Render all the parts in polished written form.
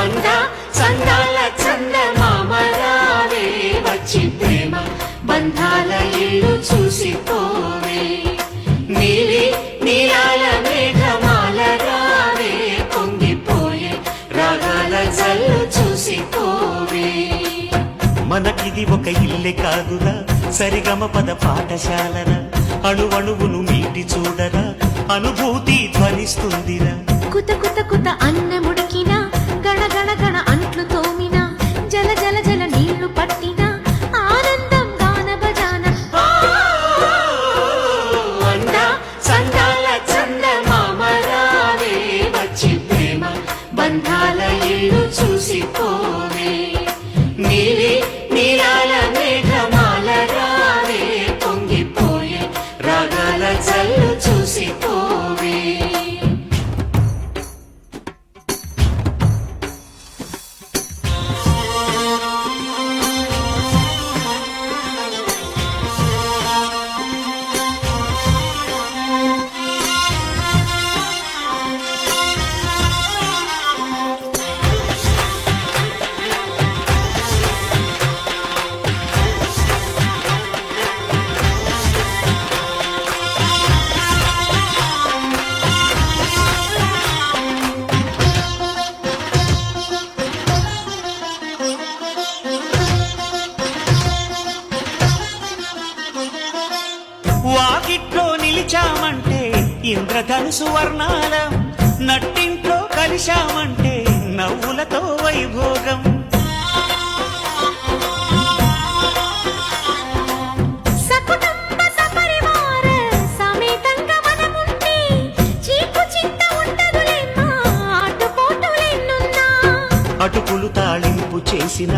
అందా చందాల చందమామరావే వచ్చి ప్రేమ బంధాల ఇల్లు చూసిపోవే నీలి నీలాల మేఘమాల రావే పొంగిపోయే రాగాల జల్లు చూసిపోవే మనకిది ఒక ఇల్లే కాదురా సరిగమ పద పాఠశాలరా అణువణువును మీటి చూడరా అనుభూతి ధ్వనిస్తుందిరా కుత కుత కుత అన్నముడికినా గణ గణ గణ అంట్లు తోమినా జల జల జల నీళ్లు పట్టినా ఆనందం గాన భజాన అందా చందాల చందమామరావే వచ్చి ప్రేమ బంధాల ఇల్లు చూసిపోవే నీలి నీలాల మేఘమాల రావే పొంగిపోయే రాగాల జల్లు చూసిపోవే వాకిట్లో నిలిచామంటే ఇంద్రధనుసు వర్ణాలం నట్టింట్లో కలిశామంటే నవ్వులతో వైభోగం సకుటుంబ సపరివార సమేతంగా మనముంటే చీకు చింత ఉండదులేమ్మా ఆటుపోటులెన్నున్నా అటుకులు తాళింపు చేసిన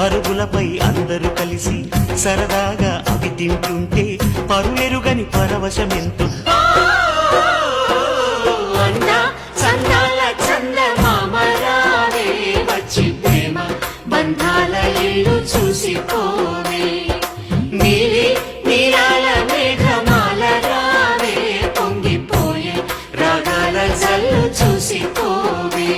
అరుగులపై అందరూ కలిసి సరదాగా అవి తింటుంటే పరులెరుగని పరవశమెంతో అందా చందాల చందమామరావే వచ్చి ప్రేమ బంధాల ఇల్లు చూసిపోవే నీలి నీలాల మేఘమాల రావే పొంగిపోయే రాగాల జల్లు చూసిపోవే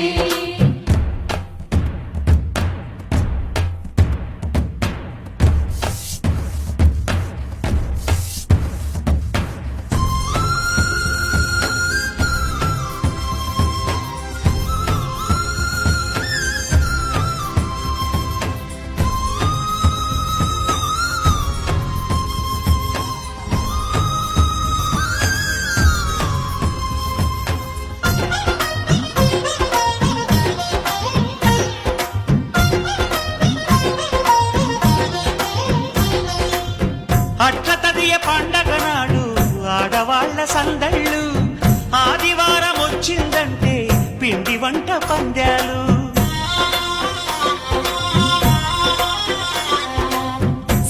అట్ల తదియ పండగ నాడు ఆడవాళ్ల సందళ్ళు ఆదివారం వచ్చిందంటే పిండి వంట పందాలు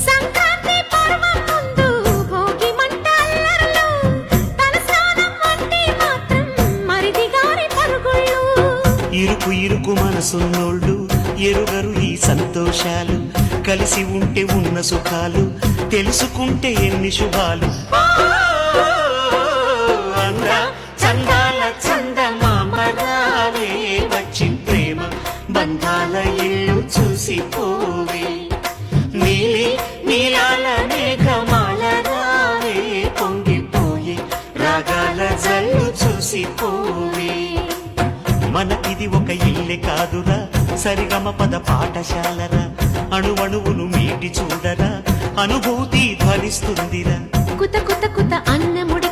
సంక్రాంతి పర్వం ముందు భోగి మంట అల్లర్లు తలస్నానం అంటే మాత్రం మరిది గారి పరుగుళ్ళు ఇరుకు ఇరుకు మనసున్నోళ్ళు ఎరుగరు ఈ సంతోషాలు కలిసి ఉంటే ఉన్న సుఖాలు తెలుసుకుంటే ఎన్ని శుభాలు అందా చందాల చందమామరావే వచ్చి ప్రేమ బంధాల ఇల్లు చూసిపోవే నీలి నీలాల మేఘమాల రావే పొంగిపోయే రాగాల జల్లు చూసిపోవే మనకిది ఒక ఇల్లే కాదురా సరిగమ పద పాఠశాలరా అణువణువును మీటి చూడరా అనుభూతి ధ్వనిస్తుందిరా కుత కుత కుత అన్నముడికినా